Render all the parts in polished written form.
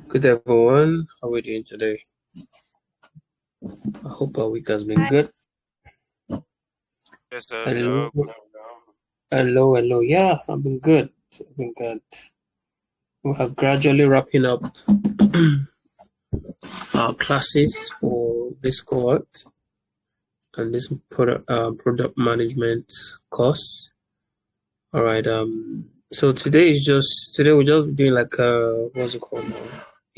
Good everyone, how are we doing today? I hope our week has been good. Yes, sir. Hello, hello. Yeah, I've been good. I've been good. We are gradually wrapping up our classes for this cohort and this product management course. All right. So today we're just doing like what's it called now?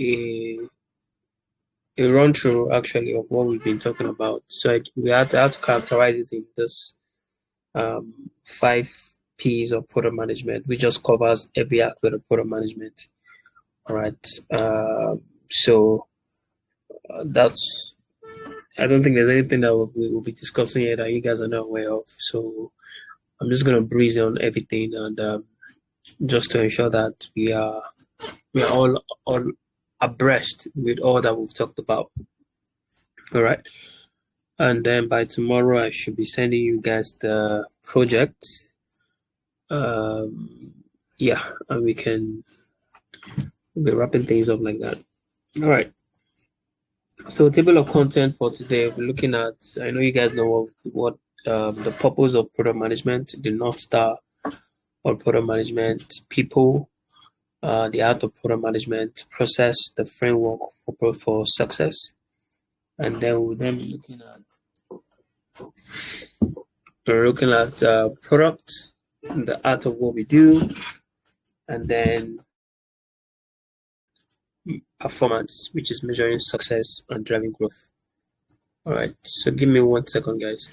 A a run through actually of what we've been talking about. So we had to characterize it in this 5 P's of product management, which just covers every aspect of product management. All right. So that's, I don't think there's anything that we will be discussing here that you guys are not aware of. So I'm just going to breeze on everything and just to ensure that we are all abreast with all that we've talked about. All right. And then by tomorrow, I should be sending you guys the project. Um, yeah, and we can be wrapping things up like that. All right. So table of content for today, we're looking at. I know you guys know what the purpose of product management, the North Star of product management, people, the art of product management, process, the framework for success, and then we'll then be looking at product, the art of what we do, and then performance, which is measuring success and driving growth. All right. So give me 1 second, guys.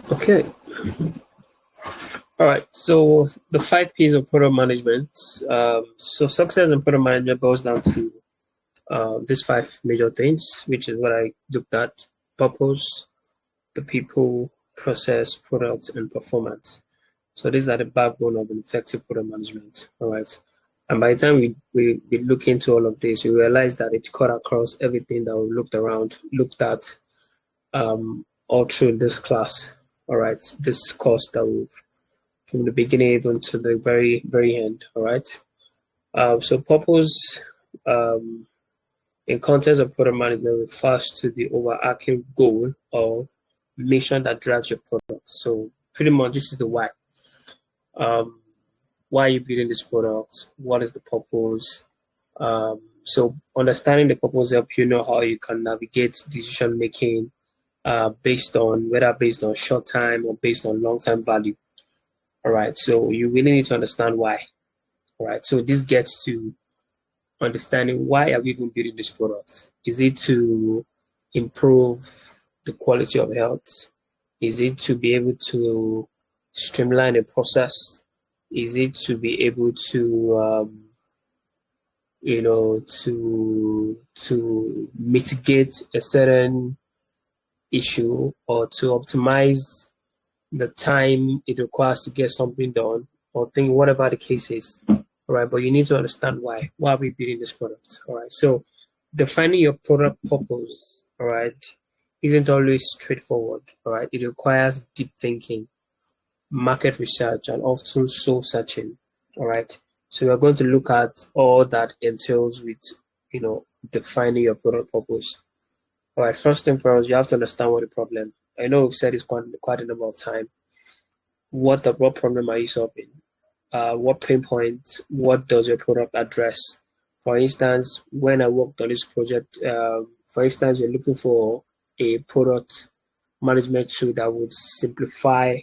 Okay. All right. So the 5 P's of product management. So success in product management boils down to these 5 major things, which is what I looked at: purpose, the people, process, products, and performance. So these are the backbone of an effective product management. All right. And by the time we look into all of this, we realize that it cut across everything that we looked at all through this class. All right. This course that we've from the beginning even to the very end. All right. So purpose. Um, In context of product management refers to the overarching goal or mission that drives your product. So pretty much this is the why. Why are you building this product? What is the purpose? So understanding the purpose helps you know how you can navigate decision making based on short time or based on long term value. All right. So you really need to understand why. All right. So this gets to understanding why are we even building this product? Is it to improve the quality of health? Is it to be able to streamline a process? Is it to be able to to mitigate a certain issue or to optimize the time it requires to get something done or think whatever the case is. All right, but you need to understand why. Why are we building this product? All right. So defining your product purpose, all right, isn't always straightforward. All right. It requires deep thinking, market research, and often soul searching. All right. So we're going to look at all that entails with, defining your product purpose. All right. First thing first, you have to understand what the problem. I know we've said this quite a number of times. What problem are you solving? What pain points? What does your product address? For instance, when I worked on this project, for instance, you're looking for a product management tool that would simplify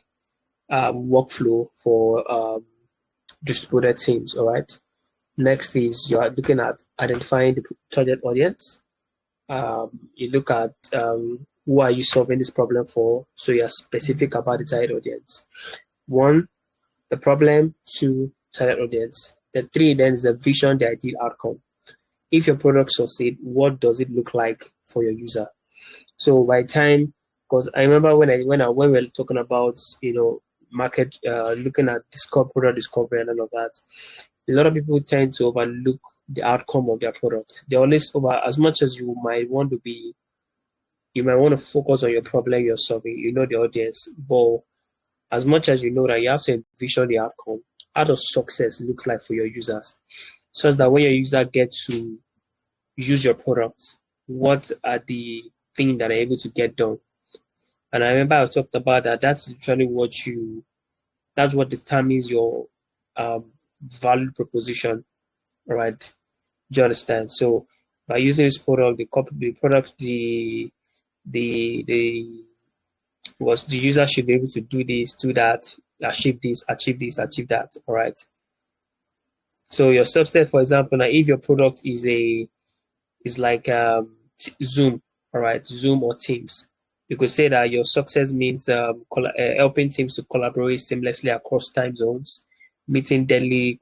workflow for distributed teams. All right. Next is you are looking at identifying the target audience. You look at who are you solving this problem for, so you're specific about the target audience. One, the problem. Two, target audience. The three then is the vision, the ideal outcome. If your product succeed, what does it look like for your user? So by time, because I remember when we were talking about market, looking at product discovery and all of that, a lot of people tend to overlook the outcome of their product. They always as much as you might want to focus on your problem you're solving, the audience, but as much as you know that you have to envision the outcome, how does success look like for your users? Such that when your user gets to use your product, what are the things that are able to get done? And I remember I talked about that. That's literally that's what determines your value proposition, right? Do you understand? So by using this product, the user should be able to do this, do that, achieve this, achieve that. All right. So your subset, for example, now if your product is like Zoom, all right, Zoom or Teams, you could say that your success means helping teams to collaborate seamlessly across time zones, meeting deadline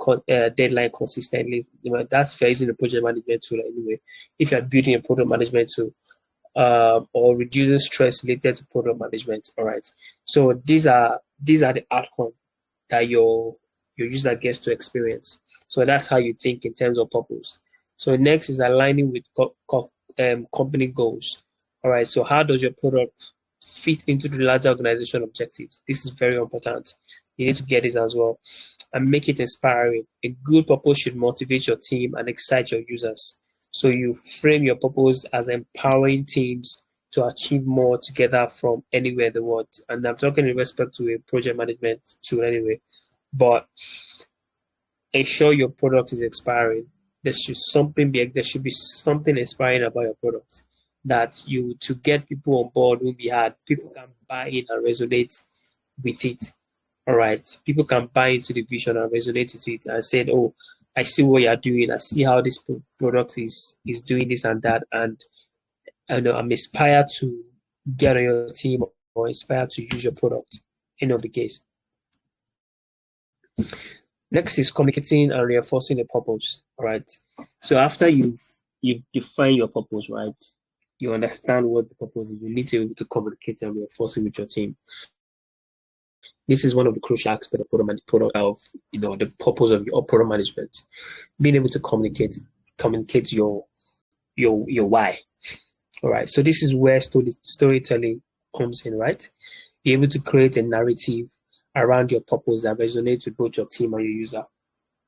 consistently. That's if you're using the project management tool anyway. If you're building a product management tool, or reducing stress related to product management. All right. So these are the outcomes that your user gets to experience. So that's how you think in terms of purpose. So next is aligning with company goals. All right. So how does your product fit into the larger organization objectives? This is very important. You need to get this as well and make it inspiring. A good purpose should motivate your team and excite your users. So you frame your purpose as empowering teams to achieve more together from anywhere in the world. And I'm talking in respect to a project management tool anyway. But ensure your product is inspiring. There should be something inspiring about your product that to get people on board will be hard. People can buy in and resonate with it. All right. People can buy into the vision and resonate with it and say, oh, I see what you're doing. I see how this product is doing this and that. And I know I'm inspired to get on your team or inspired to use your product. End of the case. Next is communicating and reinforcing the purpose. All right. So after you've defined your purpose, right? You understand what the purpose is. You need to be able to communicate and reinforce it with your team. This is one of the crucial aspects of the purpose of your product management. Being able to communicate your why. All right. So this is where storytelling comes in, right? Be able to create a narrative around your purpose that resonates with both your team and your user.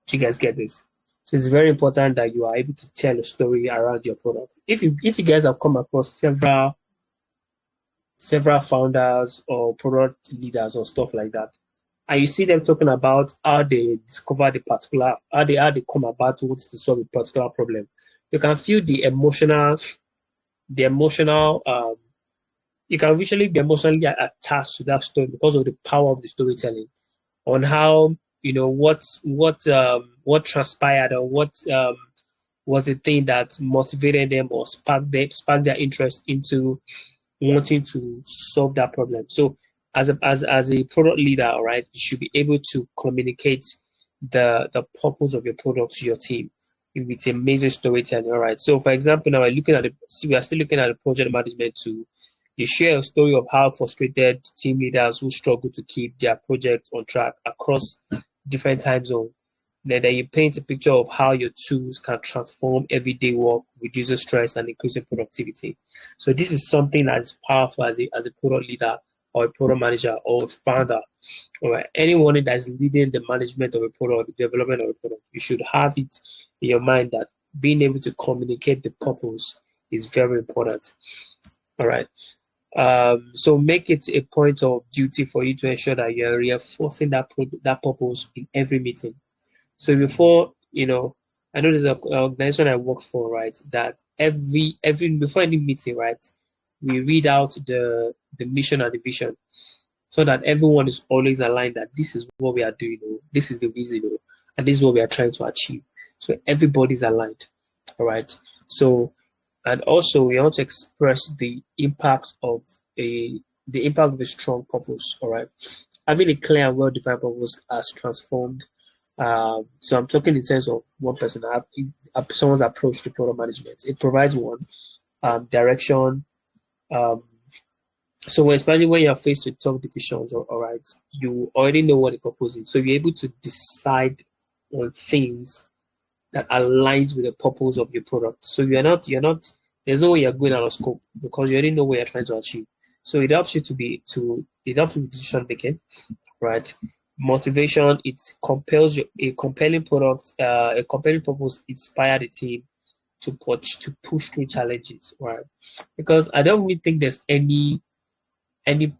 Do you guys get this? So it's very important that you are able to tell a story around your product. If you guys have come across several founders or product leaders or stuff like that, and you see them talking about how they discover how they come about to solve a particular problem, you can feel the emotional you can visually be emotionally attached to that story because of the power of the storytelling on how what transpired or what was the thing that motivated them or sparked their interest into wanting to solve that problem. So as a product leader, all right, you should be able to communicate the purpose of your product to your team with amazing storytelling. All right. So for example, now we are still looking at the project management tool. You share a story of how frustrated team leaders who struggle to keep their project on track across different time zones. Then you paint a picture of how your tools can transform everyday work, reducing stress and increasing productivity. So this is something that's powerful as a product leader or a product manager or a founder or anyone that is leading the management of a product, the development of a product. You should have it in your mind that being able to communicate the purpose is very important. All right. So make it a point of duty for you to ensure that you're reinforcing that purpose in every meeting. So before, I know there's an organization I work for, right? That every before any meeting, right, we read out the mission and the vision, so that everyone is always aligned that this is what we are doing, this is the reason, and this is what we are trying to achieve. So everybody's aligned, all right. So, and also we want to express the impact of a strong purpose, all right. Having a clear and well-defined purpose has transformed. So I'm talking in terms of one person, someone's approach to product management. It provides one direction. Um, so especially when you're faced with tough decisions, all right, you already know what the purpose is. So you're able to decide on things that aligns with the purpose of your product. So there's no way you're going out of scope because you already know what you're trying to achieve. So it helps you it helps with decision making, right? Motivation, it compels you a compelling product, a compelling purpose inspire the team to push through challenges, right? Because I don't really think there's any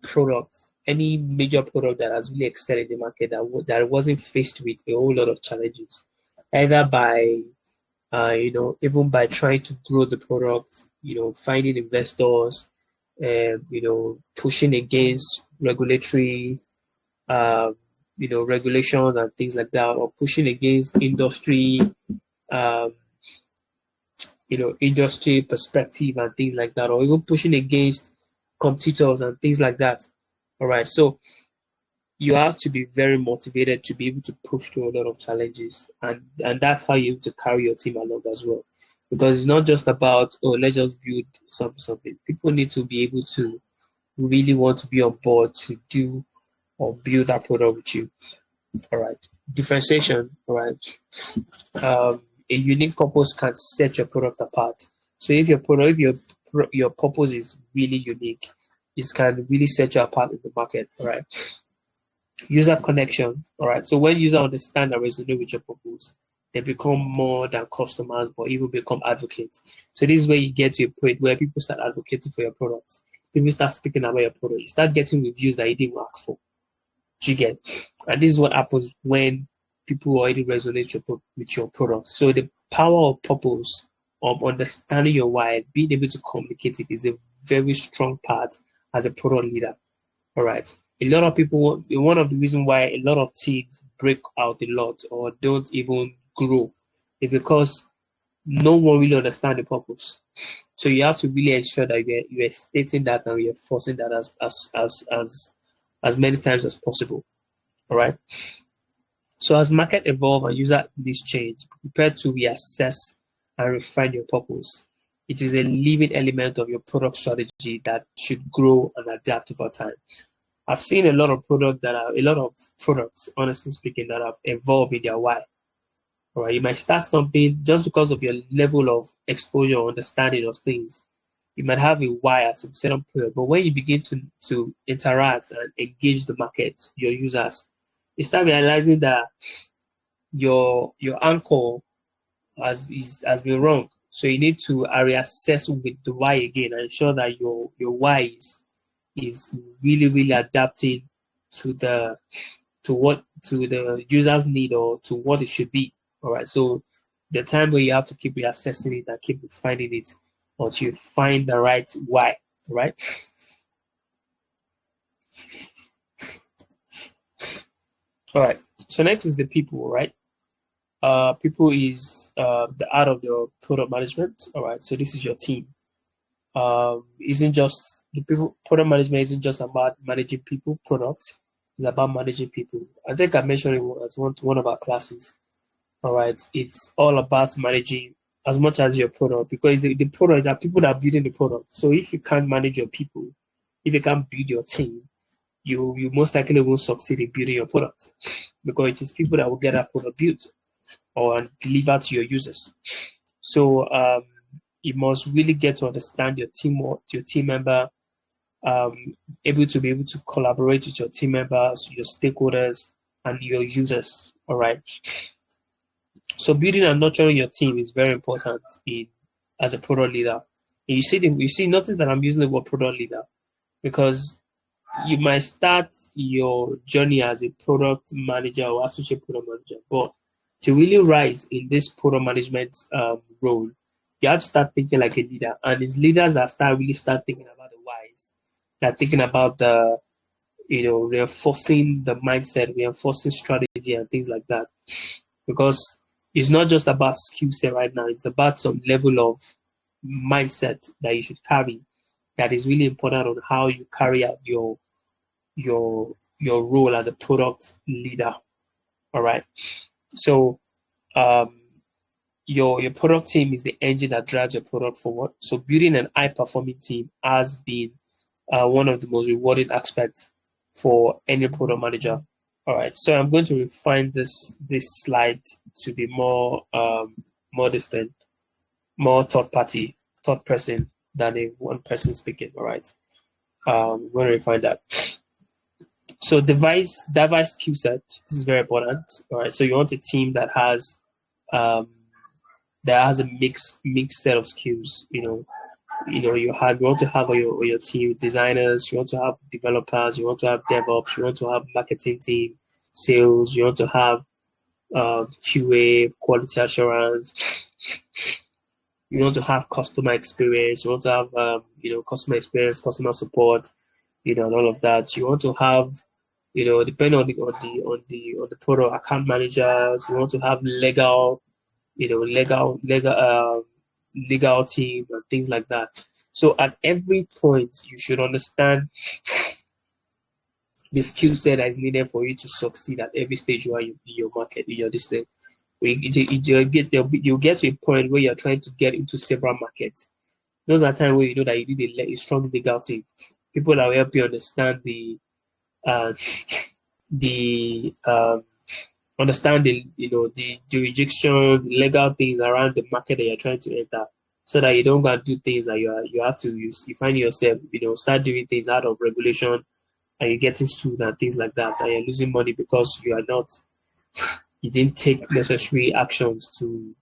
product, any major product that has really excelled in the market that wasn't faced with a whole lot of challenges, either by even by trying to grow the product, finding investors, pushing against regulatory regulations and things like that, or pushing against um, industry perspective and things like that, or even pushing against competitors and things like that. All right. So you have to be very motivated to be able to push through a lot of challenges, and that's how you have to carry your team along as well. Because it's not just about, oh, let's just build something. People need to be able to really want to be on board to do or build that product with you. All right. Differentiation. All right. A unique purpose can set your product apart. So if your purpose is really unique, it can really set you apart in the market. All right. User connection. All right. So when users understand and resonate with your purpose, they become more than customers, but even become advocates. So this is where you get to a point where people start advocating for your products. People start speaking about your product. You start getting reviews that you didn't ask for. You get, and this is what happens when people already resonate with your product. So the power of purpose, of understanding your why, being able to communicate it, is a very strong part as a product leader. All right. A lot of people, one of the reasons why a lot of teams break out a lot or don't even grow is because no one really understands the purpose. So you have to really ensure that you're stating that and you're forcing that as many times as possible. All right. So as market evolve and user needs change, prepare to reassess and refine your purpose. It is a living element of your product strategy that should grow and adapt over time. I've seen a lot of products, honestly speaking, that have evolved in their why. All right. You might start something just because of your level of exposure or understanding of things. You might have a why at some certain period, but when you begin to interact and engage the market, your users, you start realizing that your anchor has been wrong. So you need to reassess with the why again and ensure that your why is really adapting to the to the user's need or to what it should be. All right. So the time where you have to keep reassessing it and keep refining it until you find the right why. Right. All right. So next is the people. Right. People is the art of your product management. All right. So this is your team. Isn't just the people product management isn't just about managing people products. It's about managing people. I think I mentioned it as one of our classes. All right, it's all about managing as much as your product because the product are people that are building the product. So if you can't manage your people, if you can't build your team, you most likely won't succeed in building your product because it is people that will get that product built or delivered to your users. So you must really get to understand your team or your team member, able to be able to collaborate with your team members, your stakeholders, and your users. All right. So building and nurturing your team is very important in as a product leader. And notice that I'm using the word product leader because you might start your journey as a product manager or associate product manager, but to really rise in this product management role, you have to start thinking like a leader. And it's leaders that start thinking about the whys, that thinking about the reinforcing the mindset, reinforcing strategy and things like that. Because it's not just about skill set right now, it's about some level of mindset that you should carry that is really important on how you carry out your role as a product leader. All right. So um, your product team is the engine that drives your product forward. So building an high performing team has been one of the most rewarding aspects for any product manager. All right. So I'm going to refine this slide to be more distant, more third person than a one person speaking. All right. We're going to refine that. So device skill set. This is very important. All right. So you want a team um, that has a mixed set of skills. You want to have on your team designers, you want to have developers, you want to have DevOps, you want to have marketing team, sales, you want to have QA, quality assurance, you want to have customer experience, you want to have customer experience, customer support, and all of that. You want to have depending on the product, account managers. You want to have legal team and things like that. So at every point, you should understand the skill set that is needed for you to succeed at every stage you are in your market, in your distance. You get to a point where you're trying to get into several markets. Those are times where you know that you need a strong legal team. People that will help you understand uh, the understand the jurisdiction, legal things around the market that you're trying to enter, so that you don't go and do things that you have to use. You find yourself start doing things out of regulation, and you're getting sued and things like that, and you're losing money because you didn't take necessary actions to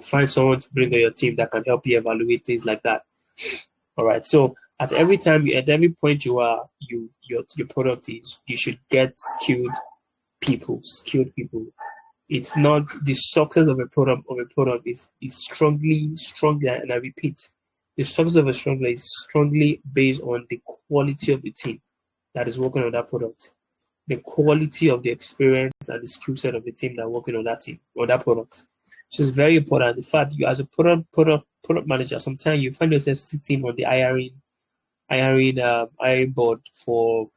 find someone to bring on your team that can help you evaluate things like that. All right. So at every point your product is, you should get skilled people. It's not the success of a product is strongly, and I repeat, the success of a strongly is strongly based on the quality of the team that is working on that product, the quality of the experience and the skill set of the team that are working on that team or that product. So it's very important. In fact, you as a product manager, sometimes you find yourself sitting on the hiring board for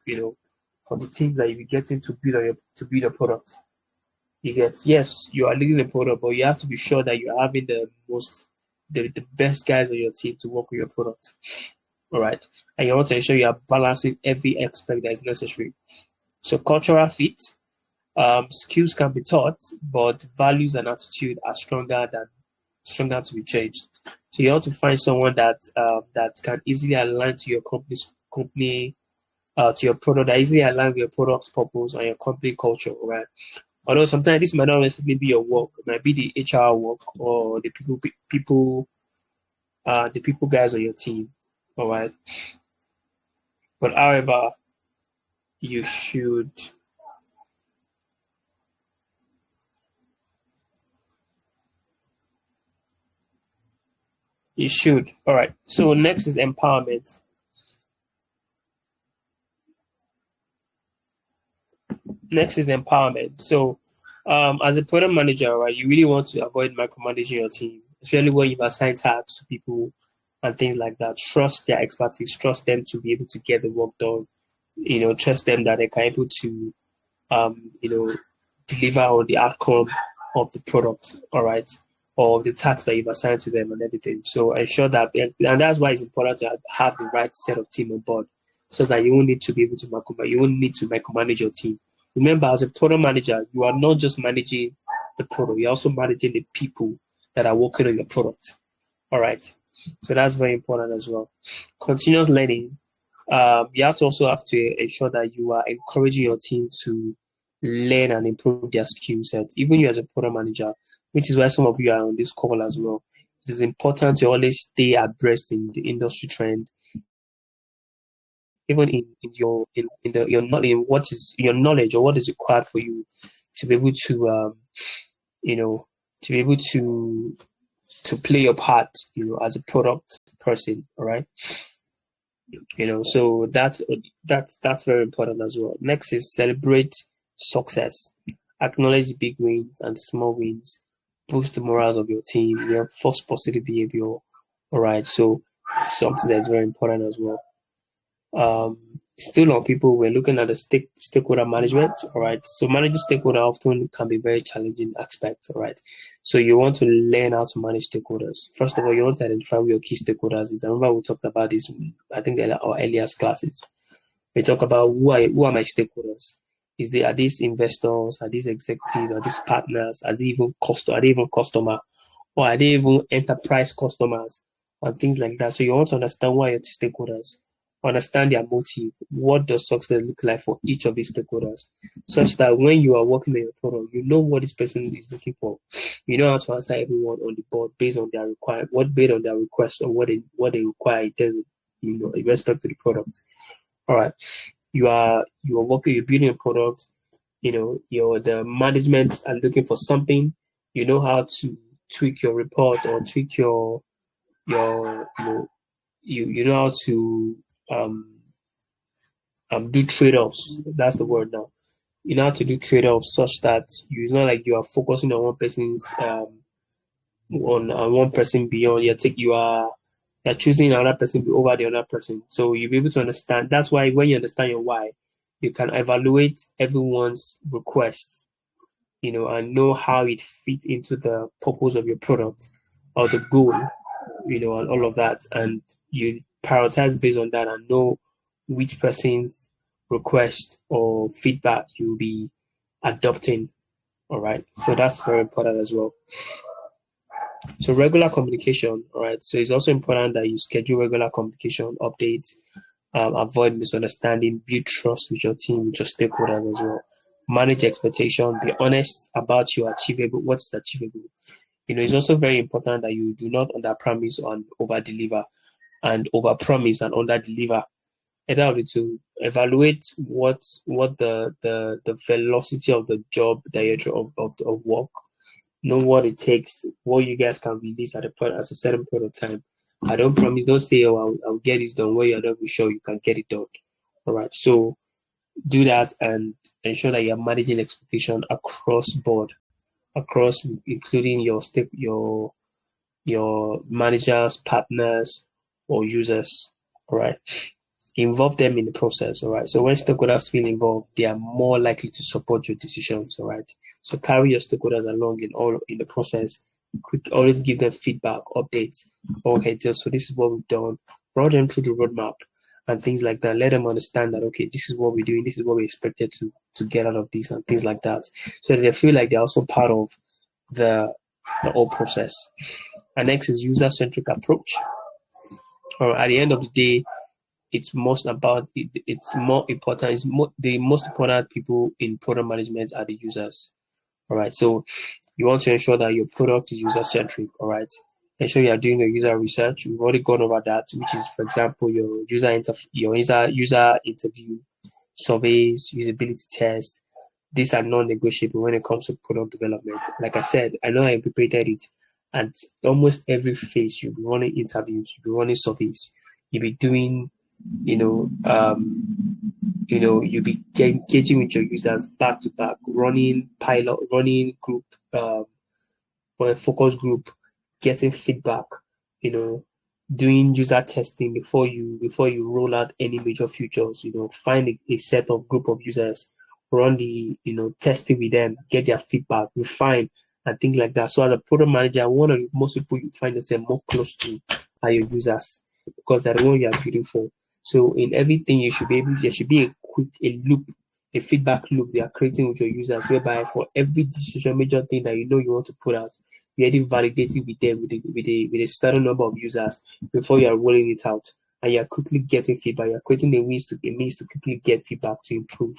for the teams that you be getting to build a product. Yes, you are leading a product, but you have to be sure that you're having the best guys on your team to work with your product. All right. And you want to ensure you are balancing every aspect that is necessary. So cultural fit, skills can be taught, but values and attitude are stronger to be changed. So you have to find someone that can easily align to your company to your product, that easily align with your product purpose and your company culture, right? Although sometimes this might not necessarily be your work, it might be the HR work or the the people guys on your team. All right. But however, you should you should. All right. So next is empowerment. Next is empowerment. So as a product manager, right, you really want to avoid micromanaging your team, especially when you've assigned tasks to people and things like that. Trust their expertise, trust them to be able to get the work done. Trust them that they can able to deliver on the outcome of the product, all right, or the tasks that you've assigned to them and everything. So ensure that, and that's why it's important to have the right set of team on board, so that you won't need to be able to you won't need to micromanage your team. Remember, as a product manager, you are not just managing the product, you're also managing the people that are working on your product. All right. So that's very important as well. Continuous learning. You also have to ensure that you are encouraging your team to learn and improve their skill sets, even you as a product manager, which is why some of you are on this call as well. It is important to always stay abreast in the industry trend, even in what is your knowledge or what is required for you to be able to you know to be able to play your part, as a product person. All right. So that's very important as well. Next is celebrate success, acknowledge big wins and small wins, boost the morals of your team, force positive behavior. All right, so something that's very important as well. Still on people, we're looking at the stakeholder management. All right, so managing stakeholder often can be very challenging aspect. All right, so you want to learn how to manage stakeholders. First of all, you want to identify who your key stakeholders is. I remember we talked about this, I think, in our earliest classes. We talk about who are my stakeholders. Are these investors? Are these executives? Are these partners? Are they even customer? Or are they even enterprise customers and things like that? So you want to understand who are your stakeholders, understand their motive. What does success look like for each of these stakeholders, such that when you are working on your product, you know what this person is looking for. You know how to answer everyone on the board based on their based on their request, or what they require in terms of, in respect to the product. All right. You're building a product. The management are looking for something. You know how to tweak your report or tweak your you know how to do trade-offs. That's the word now. You know how to do trade-offs such that it's not like you are focusing on one person beyond. You're choosing another person over the other person. So you'll be able to understand. That's why when you understand your why, you can evaluate everyone's requests, and know how it fits into the purpose of your product or the goal, and all of that. And you prioritize based on that and know which person's request or feedback you'll be adopting. All right. So that's very important as well. So regular communication. All right. So it's also important that you schedule regular communication updates, avoid misunderstanding, build trust with your team, with your stakeholders as well. Manage expectation, be honest about what's achievable. It's also very important that you do not under promise and over deliver, and over promise and under deliver. Either to evaluate what the velocity of the job that of work, know what it takes, what you guys can release at a certain point of time. I don't promise, don't say, oh, I'll get this done where you're not sure you can get it done. All right. So do that and ensure that you're managing expectation across board, including your managers, partners, or users. All right. Involve them in the process. All right. So when stakeholders feel involved, they are more likely to support your decisions. All right. So carry your stakeholders along in the process. Could always give them feedback, updates. Okay, so this is what we've done. Run them through the roadmap and things like that. Let them understand that, okay, this is what we're doing. This is what we expected to get out of this and things like that. So that they feel like they're also part of the whole process. And next is user-centric approach. Or at the end of the day, it's more important. The most important people in product management are the users. All right. So you want to ensure that your product is user centric. All right. Ensure you are doing your user research. We've already gone over that, which is, for example, your user interview, surveys, usability tests. These are non-negotiable when it comes to product development. Like I said, I know I interpreted it. At almost every phase, you'll be running interviews, you'll be running surveys, you'll be doing, you'll be engaging with your users back to back, running pilot, running group, or a focus group, getting feedback, you know, doing user testing before you roll out any major features, find a set of group of users, run the testing with them, get their feedback, refine and things like that. So as a product manager, one of the most people you find yourself more close to are your users because they're the one you are building for. So in everything there should be a loop, a feedback loop they are creating with your users, whereby for every decision, major thing that you want to put out, you already validated with them with a certain number of users before you are rolling it out, and you are quickly getting feedback. You are creating a means to quickly get feedback to improve,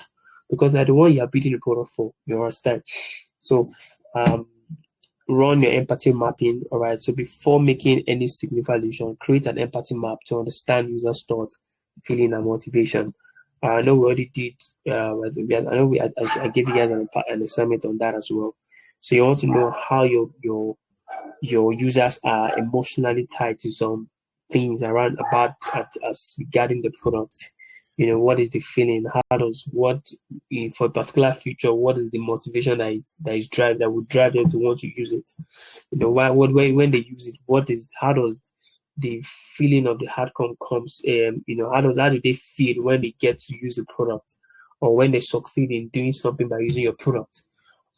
because they're the one you are building the product for. You understand? So, run your empathy mapping. All right. So before making any significant decision, create an empathy map to understand users' thoughts, feeling, and motivation. I know we already did. I know I gave you guys an assignment on that as well. So you want to know how your users are emotionally tied to some things around about as regarding the product. What is the feeling? How does what for a particular feature? What is the motivation that would drive them to want to use it? Why when they use it, how does the feeling of the outcome comes? How do they feel when they get to use the product, or when they succeed in doing something by using your product?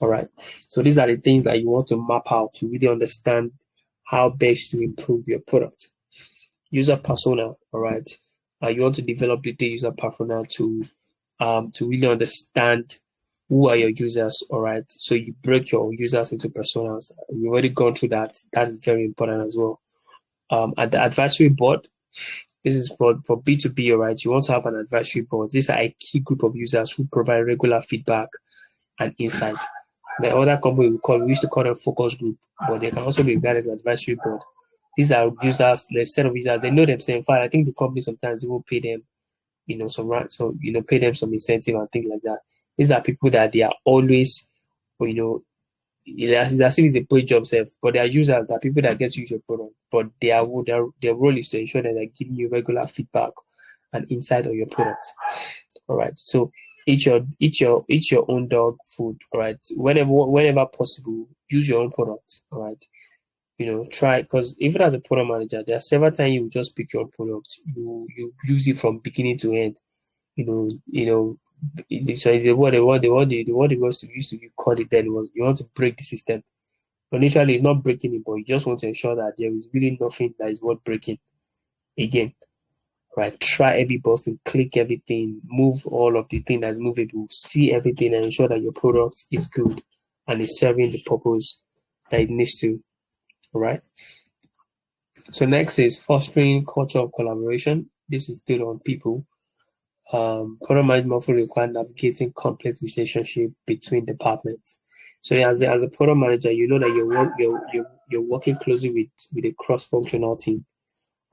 All right. So these are the things that you want to map out to really understand how best to improve your product. User persona. All right. You want to develop the user persona to really understand who are your users. All right. So you break your users into personas. We've already gone through that. That's very important as well. At the advisory board, this is for B2B. All right. You want to have an advisory board. These are a key group of users who provide regular feedback and insight. The other company we used to call them focus group, but they can also be regarded as advisory board. These are users, the set of users, they know themselves. In fact, I think the company sometimes will pay them, pay them some incentive and things like that. These are people that they are always, it's as if it's a paid job self, but they are users, that people that get to use your product, but their role is to ensure that they're giving you regular feedback and insight on your product. All right. So eat your own dog food. All right. Whenever possible, use your own product. All right. Try, because even as a product manager, there are several times you just pick your own product. You use it from beginning to end. So what they used to call it then was you want to break the system. But initially it's not breaking it, but you just want to ensure that there is really nothing that is worth breaking again. Right, try every button, click everything, move all of the thing that's movable, see everything, and ensure that your product is good and is serving the purpose that it needs to. All right. So next is fostering culture of collaboration. This is still on people. Product management often require navigating complex relationship between departments. So as a product manager, you know that you're working closely with a cross-functional team.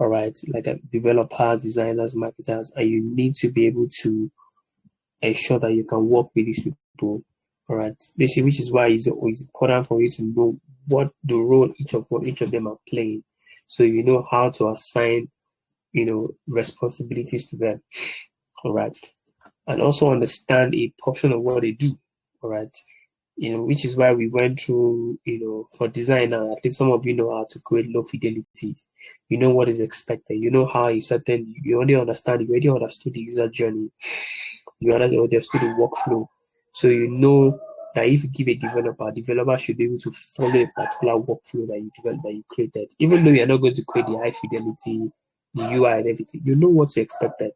All right, like developers, designers, marketers, and you need to be able to ensure that you can work with these people. All right, which is why it's important for you to know what the role each of them are playing, so you know how to assign responsibilities to them. All right, and also understand a portion of what they do. All right, which is why we went through, for designer, at least some of you know how to create low fidelity. You know what is expected. You know how you already understood the user journey. You already understood the workflow. So you know that if you give a developer should be able to follow a particular workflow that you created. Even though you're not going to create the high fidelity, the UI and everything, you know what's expected.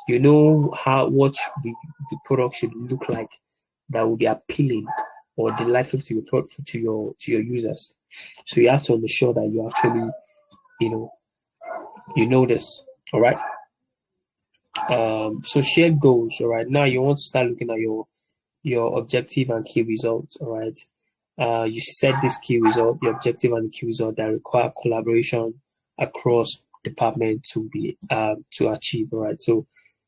You know what the product should look like that will be appealing or delightful to your users. So you have to ensure that you actually this. All right. So shared goals. All right. Now you want to start looking at your objective and key results. All right. You set this key result, the objective and the key result that require collaboration across department to achieve. All right. So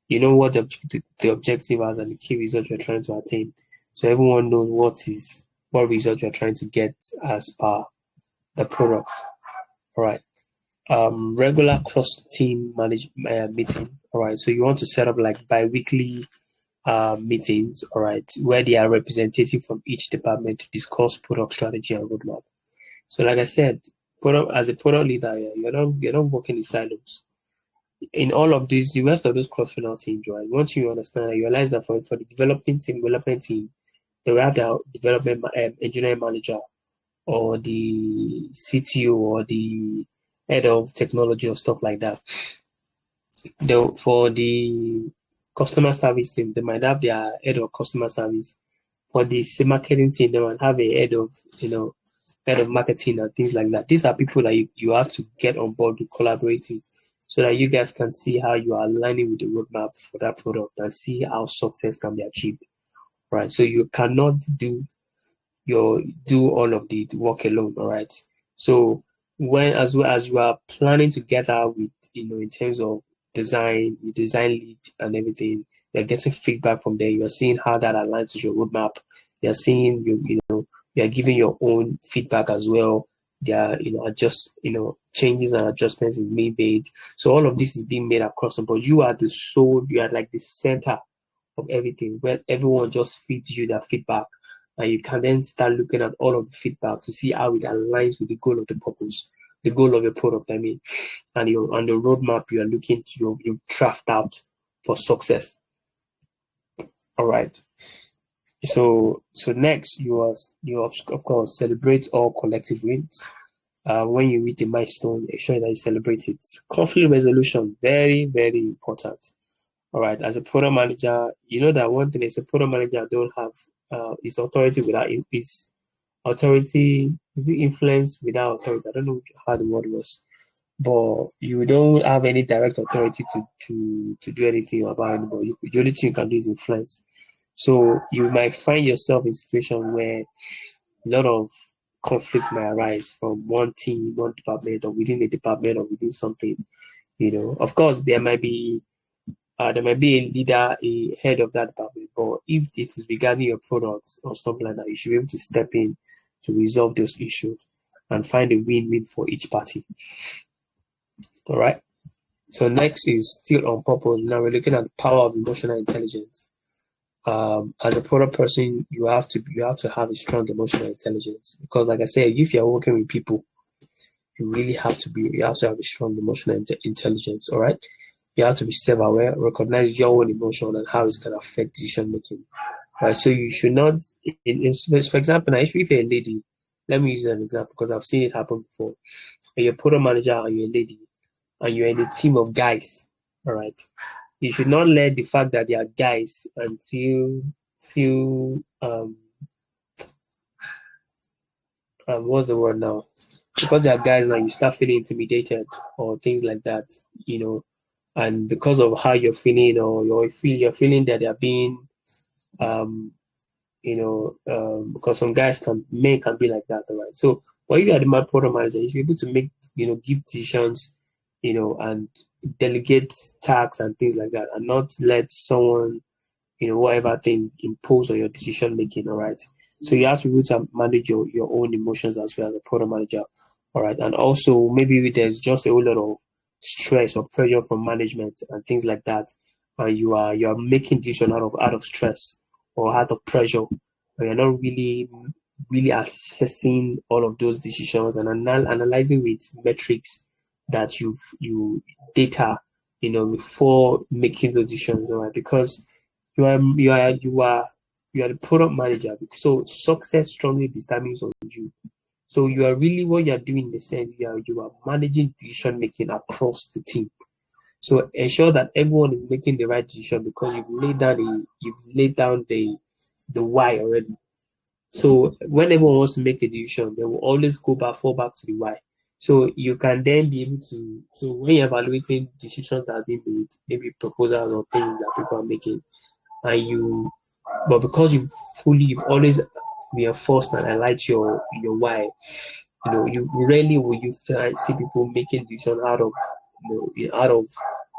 you know what the objective is and the key result you're trying to attain. So everyone knows what result you're trying to get as per the product. All right. Regular cross team meeting. All right. So you want to set up like bi-weekly meetings, all right, where they are representative from each department to discuss product strategy and roadmap. So, like I said, as a product leader, you're not working in silos. In all of these, the rest of those cross-functional teams, right? Once you understand, you realize that for the development team, they will have their development engineering manager or the CTO or the head of technology or stuff like that. For the customer service team, they might have their head of customer service. For the marketing team, they might have a head of marketing and things like that. These are people that you have to get on board to collaborate with so that you guys can see how you are aligning with the roadmap for that product and see how success can be achieved. Right. So you cannot do all of the work alone. All right. So when as well as you are planning together with in terms of design lead and everything, you're getting feedback from there. You're seeing how that aligns with your roadmap. You're seeing you're giving your own feedback as well. There are changes and adjustments is being made. So all of this is being made across the board. You are like the center of everything where everyone just feeds you their feedback and you can then start looking at all of the feedback to see how it aligns with the goal of the purpose, the goal of your product, I mean, and the roadmap you are looking to you draft out for success. All right. So next you of course celebrate all collective wins. When you reach a milestone, ensure that you celebrate it. Conflict resolution, very, very important. All right, as a product manager, you know that one thing is a product manager don't have his authority without his authority, is it influence without authority? I don't know how the word was, but you don't have any direct authority to do anything about anybody. The only thing you can do is influence. So you might find yourself in a situation where a lot of conflict might arise from one team, one department, or within a department, or within something. Of course, there might be a leader, a head of that department, but if it is regarding your products or something like that, you should be able to step in to resolve those issues and find a win-win for each party. All right. So next is still on purpose. Now we're looking at the power of emotional intelligence. As a product person, you have to have a strong emotional intelligence because, like I said, if you're working with people, you have to have a strong emotional intelligence. All right. You have to be self-aware, recognize your own emotion and how it's going to affect decision making. Right. So you should not, for example, now if you're a lady, let me use an example because I've seen it happen before. You're a product manager and you're a lady and you're in a team of guys. All right. You should not let the fact that they are guys and feel what's the word now? Because they are guys now, you start feeling intimidated or things like that, and because of how you're feeling or you're feeling that they're being because some men can be like that, all right. So when you are the product manager, you should be able to make, give decisions, and delegate tasks and things like that, and not let someone, whatever thing impose on your decision making, all right. So you have to be able to manage your own emotions as well as a product manager, all right. And also maybe there's just a whole lot of stress or pressure from management and things like that, and you are making decisions out of stress or out of pressure, and you're not really assessing all of those decisions and analyzing with metrics that you data, before making those decisions, all right? Because you are the product manager, so success strongly determines on you. So you are really what you are doing in the sense you are managing decision making across the team. So ensure that everyone is making the right decision because you've laid down the why already. So when everyone wants to make a decision, they will always fall back to the why. So you can then be able to, so when you're evaluating decisions that are being made, maybe proposals or things that people are making, but because you've always reinforce and highlight your why. You rarely will you see people making decision out of out of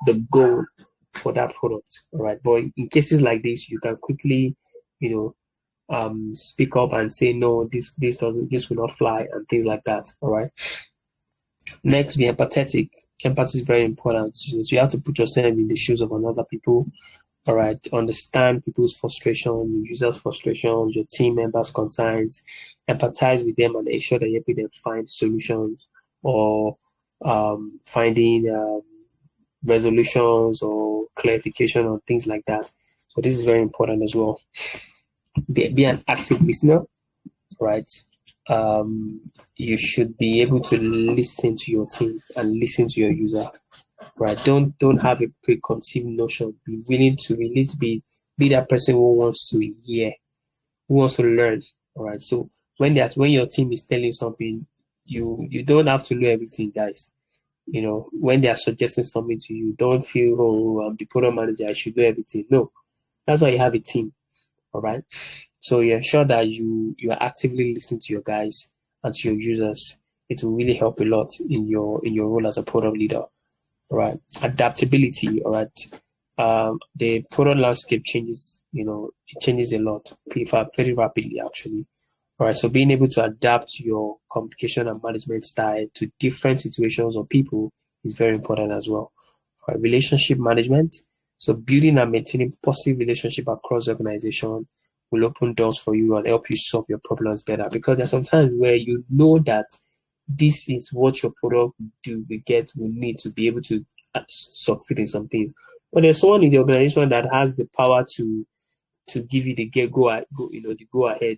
the goal for that product. All right, but in cases like this, you can quickly you speak up and say no, this will not fly and things like that. All right. Next, be empathetic. Empathy is very important. So you have to put yourself in the shoes of another people. All right, understand people's frustration, users' frustrations, your team members' concerns, empathize with them and ensure that you help them find solutions or finding resolutions or clarification or things like that. So this is very important as well. Be an active listener, right? You should be able to listen to your team and listen to your user, right? Don't have a preconceived notion. Be willing to at least be that person who wants to hear, who wants to learn. All right. So when your team is telling you something, you don't have to know everything, guys. When they are suggesting something to you, don't feel, oh, I'm the product manager, I should know everything. No, that's why you have a team. All right. So you ensure that you are actively listening to your guys and to your users. It will really help a lot in your role as a product leader. All right. Adaptability. All right. The product landscape changes. It changes a lot, very rapidly actually. All right. So being able to adapt your communication and management style to different situations or people is very important as well. All right. Relationship management. So building and maintaining positive relationship across the organization will open doors for you and help you solve your problems better. Because there's sometimes where you know that this is what your product will need to be able to succeed in some things. But there's someone in the organization that has the power to give you the the go ahead.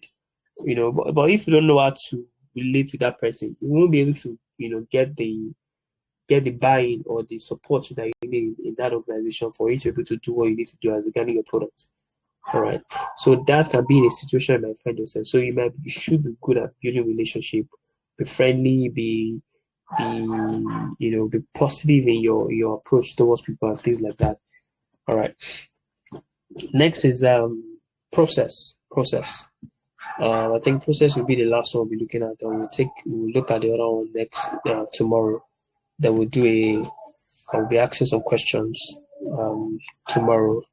But if you don't know how to relate to that person, you won't be able to get the buy-in or the support that you need in that organization for you to be able to do what you need to do as regarding your product. All right. So that can be in a situation you might find yourself. So you should be good at building relationship, be friendly, be be positive in your approach towards people and things like that. All right. Next is process. I think process will be the last one we'll be looking at. We'll look at the other one next tomorrow. Then I'll be asking some questions tomorrow,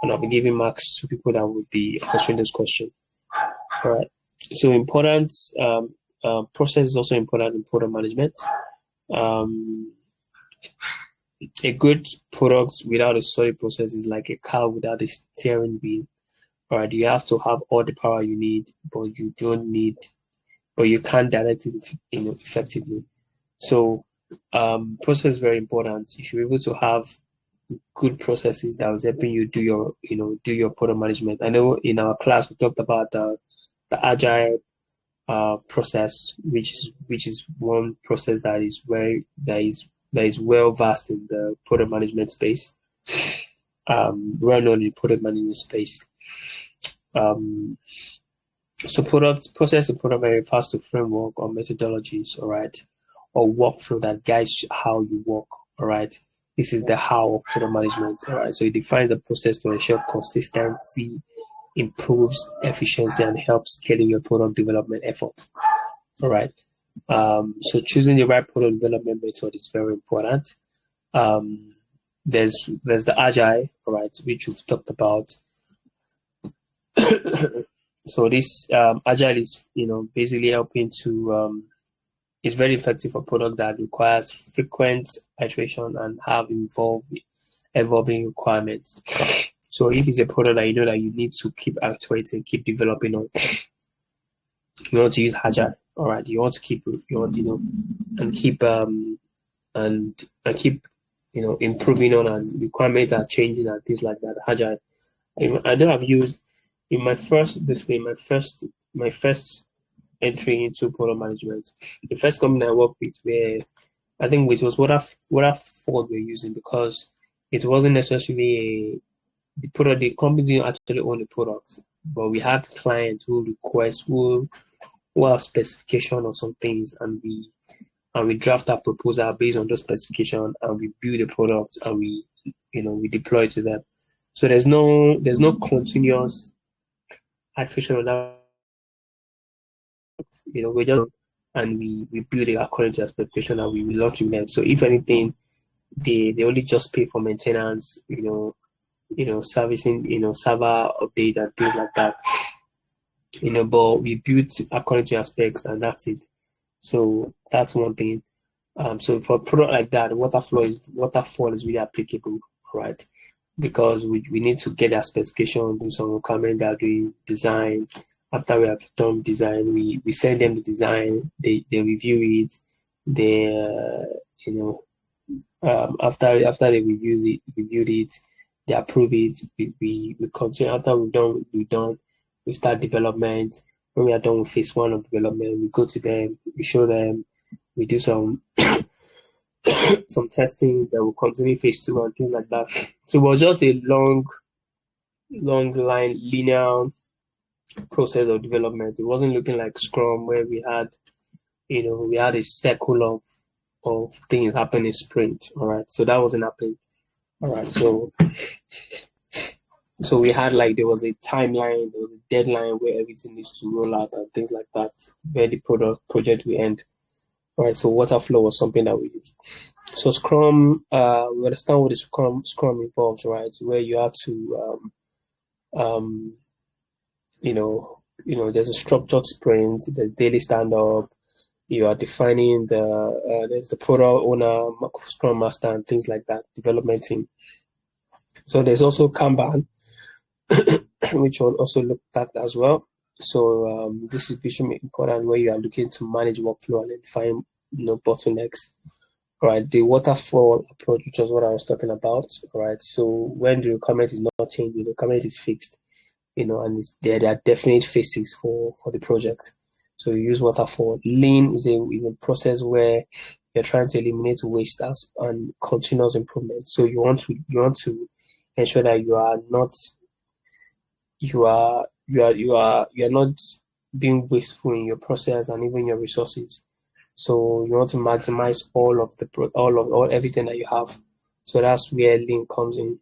and I'll be giving marks to people that will be answering this question. All right. So important process is also important in product management. A good product without a solid process is like a car without a steering wheel. All right. You have to have all the power you need, but you can't direct it effectively. So process is very important. You should be able to have good processes that was helping you do your product management. I know in our class we talked about the agile process, which is one process that is well versed in the product management space, well known in product management space. So process and product refers to framework or methodologies, all right, or workflow that guides how you work, all right. This is the how of product management, all right. So it defines the process to ensure consistency, improves efficiency, and helps scaling your product development effort, all right. So choosing the right product development method is very important. There's the agile, all right, which we've talked about. So this agile is basically helping to it's very effective for product that requires frequent iteration and have evolving requirements. So if it's a product that you know that you need to keep iterating, keep developing on, you want to use agile. All right, you want to keep and keep improving on, and requirements are changing and things like that. Agile. I know I've used in my first entry into product management. The first company I worked with, where I think it was what I thought we're using, because it wasn't necessarily the company didn't actually own the product, but we had clients who have specification of some things, and we draft a proposal based on those specification, and we build a product, and we deploy it to them. So there's no continuous iteration on that We just and we build it according to expectation and we launch them. So if anything, they only just pay for maintenance, servicing, server update and things like that. But we build according to specs and that's it. So that's one thing. So for a product like that, waterfall is really applicable, right? Because we need to get that specification, do some requirement that we design. After we have done design, we send them the design, they review it, they after they reviewed it, they approve it. We continue after we've done, we start development. When we are done with phase one of development, we go to them, we show them, we do some some testing that will continue phase two and things like that. So it was just a long line linear process of development. It wasn't looking like Scrum where we had a circle of things happening in sprint. All right. So that wasn't happening. All right. So we had like there was a timeline, there was a deadline where everything needs to roll out and things like that, where the project will end. All right. So waterflow was something that we used. So Scrum, we understand what the Scrum involves, right? Where you have to there's a structured sprint, there's daily stand up, you are defining there's the product owner, Scrum master, and things like that, development team. So there's also Kanban, which will also look at as well. So this is visually important where you are looking to manage workflow and define bottlenecks. All right, the waterfall approach, which was what I was talking about. All right, so when the requirement is not changing, the requirement is fixed, and there are definite phases for the project. So you use waterfall. Lean is a process where you're trying to eliminate waste and continuous improvement. So you want to ensure that you are not being wasteful in your process and even your resources. So you want to maximize all everything that you have. So that's where Lean comes in.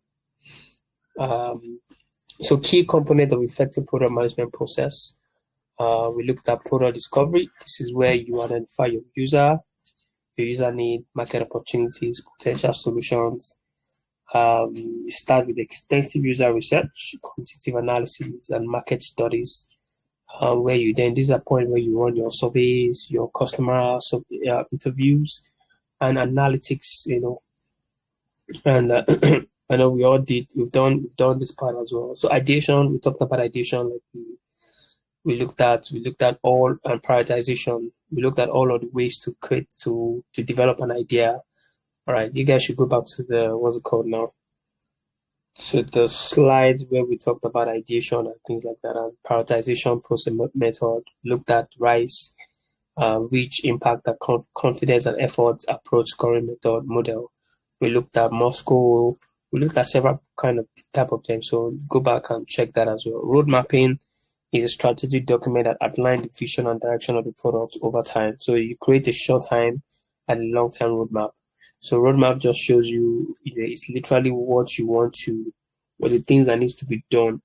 So key component of effective product management process. We looked at product discovery. This is where you identify your user need, market opportunities, potential solutions. You start with extensive user research, quantitative analysis, and market studies. Where you then this is a point where you run your surveys, your customer interviews, and analytics. And I know we've done this part as well. So ideation, we talked about ideation, like we looked at all and prioritization. We looked at all of the ways to develop an idea. All right, you guys should go back to the what's it called now? So the slides where we talked about ideation and things like that, and prioritization process method. Looked at RICE, reach, impact, confidence, and effort approach scoring model. We looked at Moscow. We looked at several type of them. So go back and check that as well. Road mapping is a strategic document that outlines the vision and direction of the product over time. So you create a short time and a long term roadmap. So roadmap just shows you it's literally what the things that needs to be done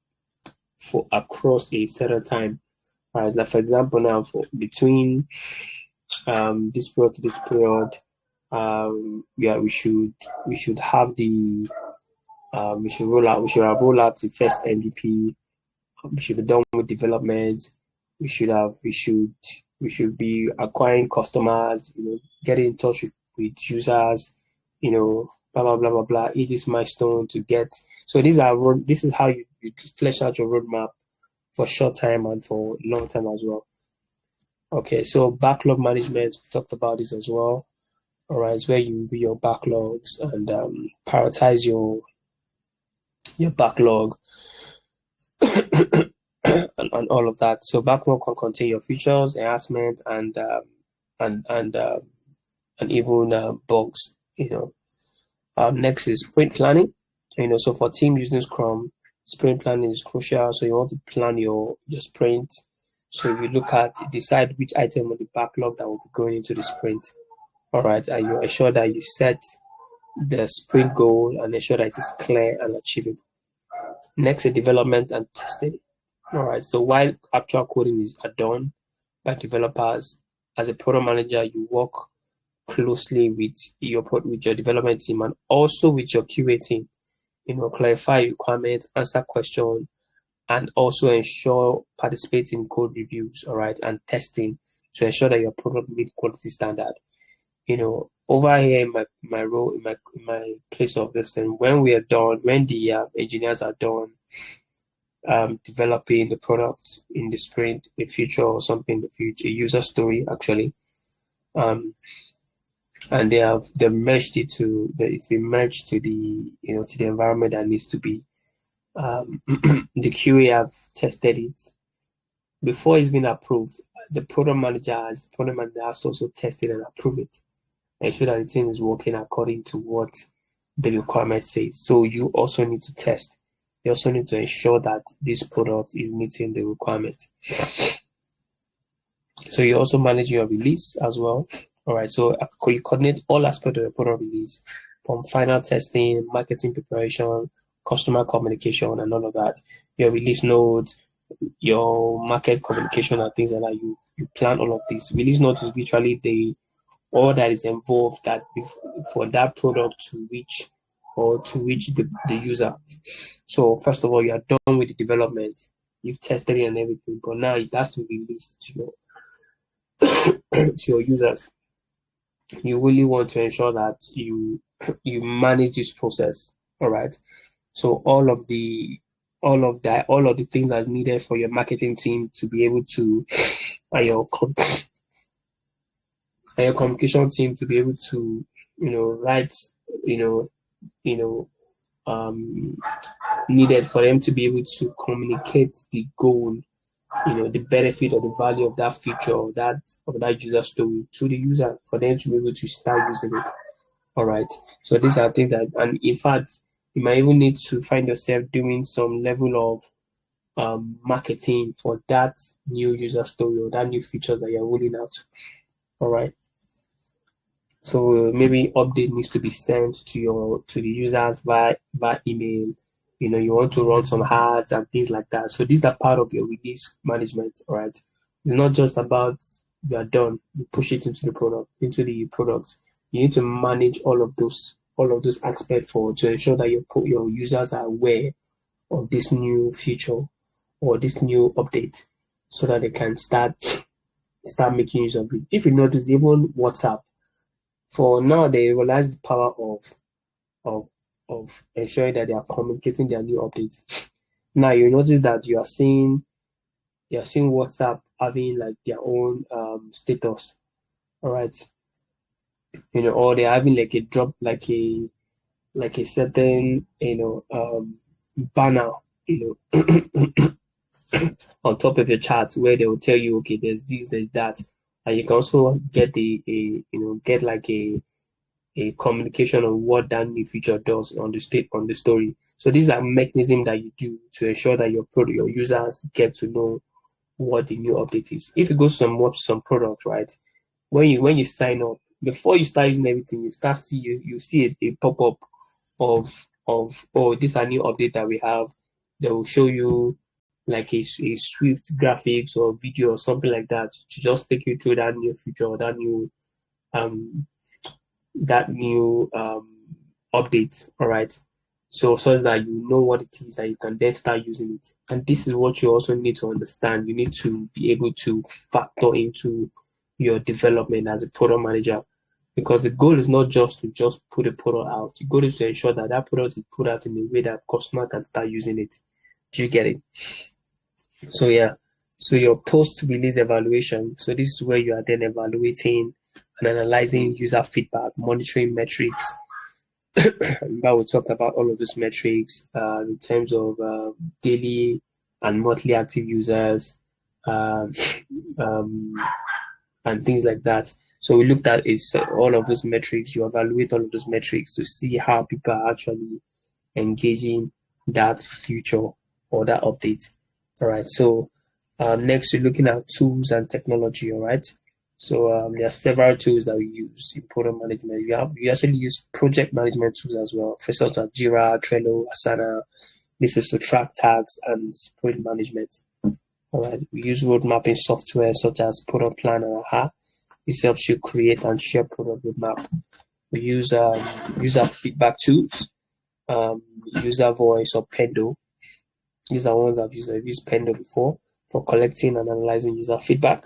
for across a certain time. Right? Like for example, now for between this period to this period, we should have we should have roll out the first MVP. We should be done with development. We should be acquiring customers, getting in touch with users, blah blah blah blah blah. Hit this milestone to get. So this is how you flesh out your roadmap for short time and for long term as well. Okay, so backlog management, we talked about this as well. All right, it's where you do your backlogs and prioritize your backlog and all of that. So backlog can contain your features, enhancement, and even bugs. Next is sprint planning. So for team using Scrum, sprint planning is crucial. So you want to plan your sprint. So you decide which item on the backlog that will be going into the sprint. All right, and you ensure that you set the sprint goal and ensure that it is clear and achievable. Next is development and testing. All right, so while actual coding is done, by developers. As a product manager, you work closely with your development team and also with your QA team. Clarify requirements, answer questions, and also ensure participate in code reviews, all right, and testing to ensure that your product meets quality standard. Over here in my role in my place of this thing, when we are done, when the engineers are done developing the product in the sprint, a feature or something in the future, a user story actually, and they merged it it's been merged to the to the environment that needs to be. The QA have tested it before it's been approved. The product manager has also tested and approved it, ensure that the thing is working according to what the requirement says. So you also need to test. You also need to ensure that this product is meeting the requirement. So you also manage your release as well. All right. So you coordinate all aspects of the product release, from final testing, marketing preparation, customer communication, and all of that. Your release notes, your market communication, and things like that. You plan all of this. Release notes is literally all that is involved that for that product to reach the user. So first of all, you are done with the development. You've tested it and everything, but now it has to be released to your users. You really want to ensure that you manage this process. All right. So all of the things that's needed for your marketing team to be able to and your communication team to be able to write needed for them to be able to communicate the goal, the benefit or the value of that feature of that user story to the user for them to be able to start using it. All right. So these are things that, and in fact, you might even need to find yourself doing some level of marketing for that new user story or that new features that you're rolling out. All right. So maybe update needs to be sent to the users by email. You want to run some ads and things like that. So these are part of your release management, all right? It's not just about you are done, you push it into the product. You need to manage all of those aspects to ensure that your users are aware of this new feature or this new update so that they can start making use of it. If you notice, even WhatsApp, for now they realize the power of ensuring that they are communicating their new updates. Now you notice that you are seeing WhatsApp having like their own status, all right? Or they're having like a drop, like a certain banner, on top of your chat where they will tell you, okay, there's this, there's that, and you can also get get like a communication on what that new feature does on the story. So these are mechanisms that you do to ensure that your users get to know what the new update is. If you go watch some product, right? When you sign up, before you start using everything, you see a pop up of oh, these are new update that we have. They will show you like a Swift graphics or video or something like that to just take you through that new feature or um that new update, all right? So that you know what it is that you can then start using it. And this is what you also need to understand. You need to be able to factor into your development as a product manager, because the goal is not just to put a product out. The goal is to ensure that that product is put out in a way that customer can start using it. Do you get it? So yeah. So your post-release evaluation. So this is where you are then evaluating and analyzing user feedback, monitoring metrics. But we talked about all of those metrics in terms of daily and monthly active users uh, um, and things like that. So we looked at all of those metrics. You evaluate all of those metrics to see how people are actually engaging that feature or that update. All right. So next, we're looking at tools and technology. All right. So there are several tools that we use in product management. We actually use project management tools as well. For such as Jira, Trello, Asana. This is to track tags and sprint management. All right, we use road mapping software such as Product Plan and AHA. This helps you create and share product roadmap. We use user feedback tools, user voice or Pendo. These are ones I've used Pendo before for collecting and analyzing user feedback.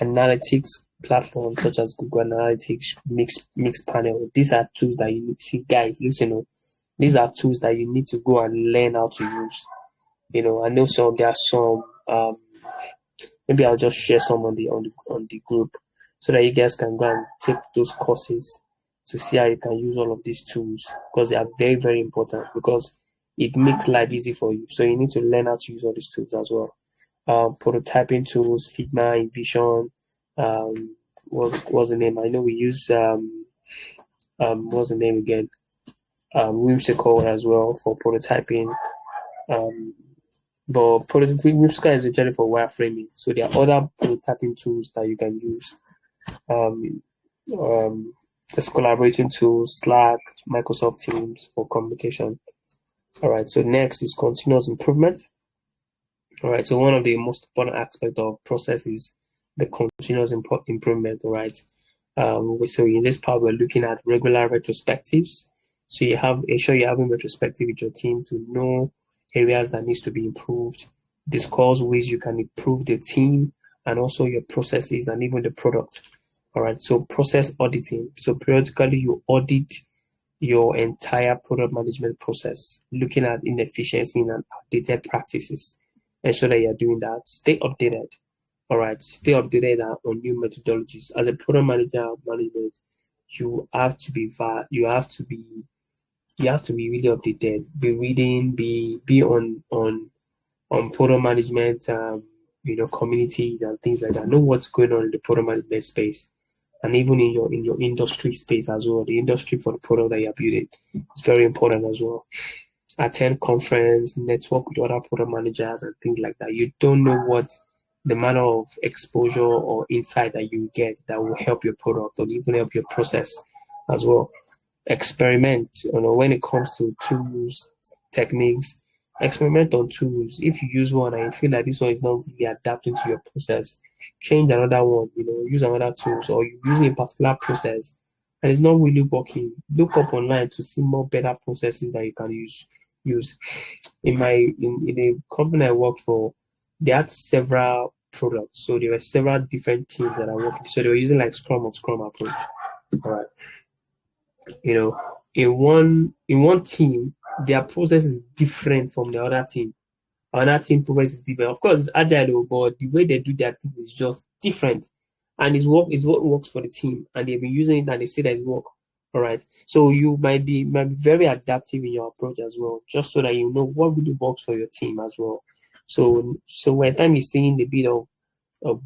Analytics platforms such as Google Analytics, Mixpanel. These are tools that you need. See, guys, listen. These are tools that you need to go and learn how to use. I know there are some. Maybe I'll just share some on the group so that you guys can go and take those courses to see how you can use all of these tools, because they are very, very important, because it makes life easy for you. So you need to learn how to use all these tools as well. Prototyping tools, Figma, Envision. What's the name? I know we use what's the name again? Whimsical as well for prototyping. But Whimsical is usually for wireframing. So there are other prototyping tools that you can use. There's collaborating tools, Slack, Microsoft Teams for communication. All right. So next is continuous improvement. All right. So one of the most important aspects of process is the continuous improvement. All right. So in this part, we're looking at regular retrospectives. So ensure you're having retrospective with your team to know areas that needs to be improved, discuss ways you can improve the team and also your processes and even the product. All right. So process auditing. So periodically you audit your entire product management process, looking at inefficiency and outdated practices. Ensure that you're doing that. Stay updated. All right, stay updated on new methodologies. As a product management, you have to be really updated. Be reading, be on product management, communities and things like that. Know what's going on in the product management space, and even in your industry space as well. The industry for the product that you're building is very important as well. Attend conference, network with other product managers and things like that. You don't know what the manner of exposure or insight that you get that will help your product or even help your process as well. Experiment, when it comes to tools, techniques, experiment on tools. If you use one and you feel like this one is not really adapting to your process, change another one, use another tools, or you're using a particular process and it's not really working. Look up online to see more better processes that you can use. In a company I worked for, they had several products. So there were several different teams that I worked with. So they were using like Scrum approach. All right. In one team, their process is different from the other team. Another team process is different. Of course, it's agile, but the way they do their thing is just different. And it's what works for the team. And they've been using it and they say that it works. All right. So you might be very adaptive in your approach as well, just so that you know what really works for your team as well. So when time you're seeing the bit of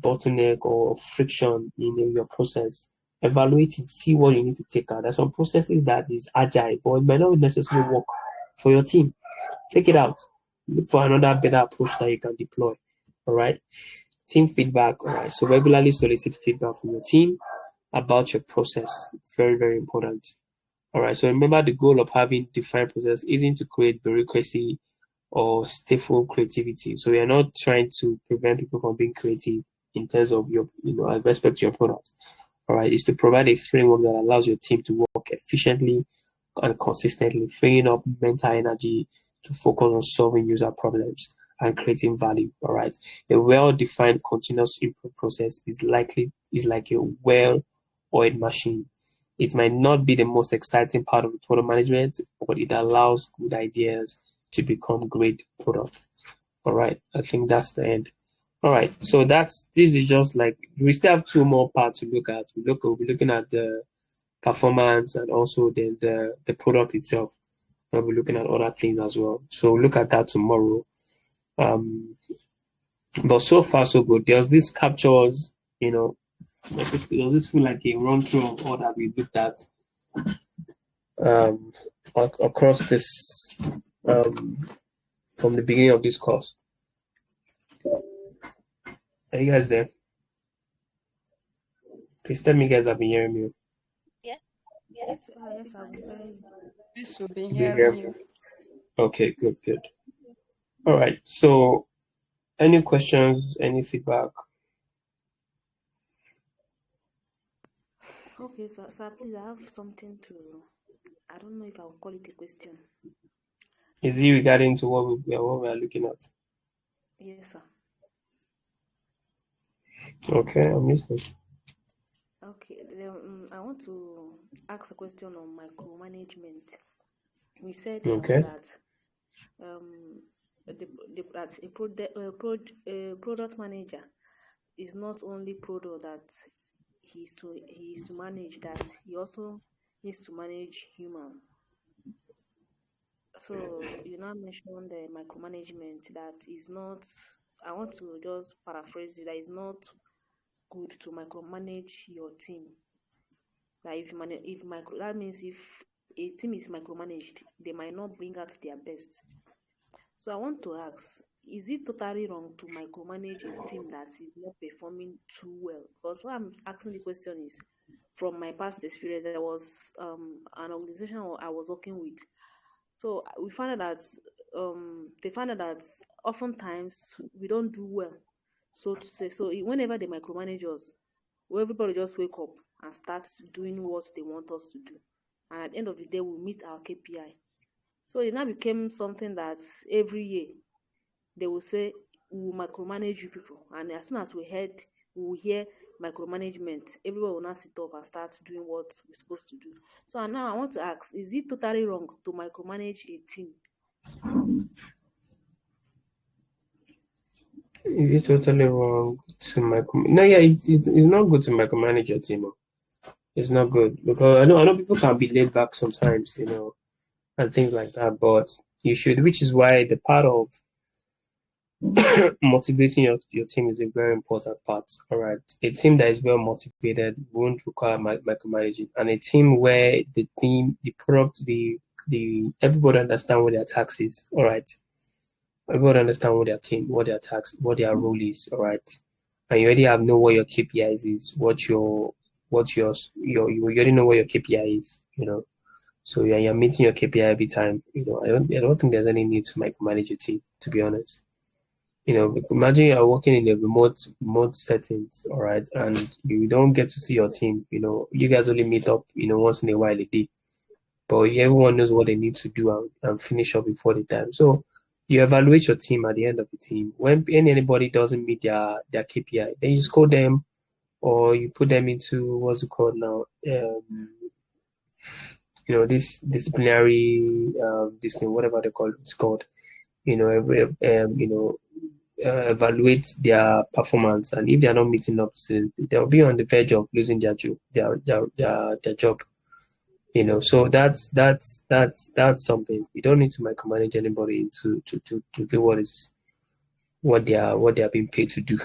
bottleneck or friction in your process, evaluate it, see what you need to take out. There's some processes that is agile, but it might not necessarily work for your team. Take it out. Look for another better approach that you can deploy. All right. Team feedback. All right. So regularly solicit feedback from your team about your process. It's very, very important. All right. So remember, the goal of having defined process isn't to create bureaucracy or stifle creativity. So we are not trying to prevent people from being creative in terms of your, with respect to your product. All right. It's to provide a framework that allows your team to work efficiently and consistently, freeing up mental energy to focus on solving user problems and creating value. All right. A well-defined continuous improvement process is like a well-oiled machine. It might not be the most exciting part of the product management, but it allows good ideas to become great products. All right. I think that's the end. All right. So this is just like, we still have two more parts to look at. We'll be looking at the performance and also the product itself. We'll be looking at other things as well. So look at that tomorrow. But so far so good. There's this captures, does this feel like a run through of all that we looked at across this from the beginning of this course? Are you guys there? Please tell me, guys, have been hearing me. Yeah. Yes, yes, I've been hearing you. Yes, we've been Been hearing you. Okay, good. All right. So Any questions? Any feedback? Okay, sir, please, I have something to. I don't know if I will call it a question. Is it regarding to what we are looking at? Yes, sir. Okay, I'm listening. Okay, I want to ask a question on micromanagement. You said Okay. that that product manager is not only product that he is to manage, that he also needs to manage human. So you now mentioned the micromanagement that is not. I want to just paraphrase it. That is not good to micromanage your team. Like if micro, that means if a team is micromanaged, they might not bring out their best. So I want to ask, is it totally wrong to micromanage a team that is not performing too well? Because why I'm asking the question is, from my past experience, there was an organization I was working with. So we found out that they found out that oftentimes we don't do well, so to say. So whenever they micromanage us, well, everybody just wake up and start doing what they want us to do, and at the end of the day, we meet our KPI. So it now became something that every year they will say we will micromanage you people, and as soon as we will hear micromanagement, everyone will now sit up and start doing what we're supposed to do. So now I want to ask, is it totally wrong to micromanage a team? Is it totally wrong to micro? No, yeah, it's not good to micromanage your team. It's not good because I know people can be laid back sometimes, and things like that. But you should, which is why the part of motivating your team is a very important part. All right, a team that is well motivated won't require micromanaging, and a team where the team, the product, the everybody understand what their tax is. All right, everybody understand what their team, what their tax, what their role is. All right, and you already know what your KPIs is, you already know what your KPI is. So you're meeting your KPI every time. I don't think there's any need to micromanage your team, to be honest. Imagine you're working in a remote settings, all right, and you don't get to see your team. You guys only meet up, once in a while a day, but everyone knows what they need to do and finish up before the time. So you evaluate your team at the end of the team. When anybody doesn't meet their KPI, then you score them or you put them into what's it called now? This disciplinary this thing, whatever they call it's called. Evaluate their performance, and if they are not meeting up, so they'll be on the verge of losing their job. Their job. So that's something. You don't need to micromanage anybody to do what they are being paid to do.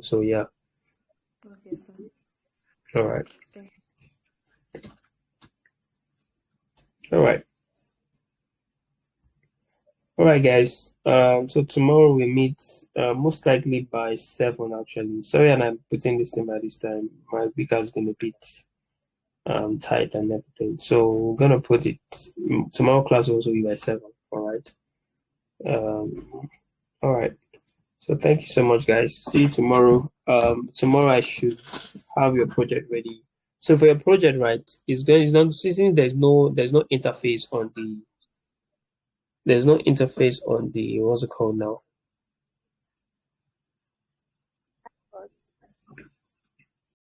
So yeah. Okay, sir. All right. Thank All right. All right, guys. So tomorrow we meet, most likely by 7, actually. Sorry, and I'm putting this thing by this time. My week has been a bit tight and everything. So we're gonna put it tomorrow. Class will also be by 7. All right. All right. So thank you so much, guys. See you tomorrow. Tomorrow I should have your project ready. So for your project, right, it's not since there's no interface on the what's it called now?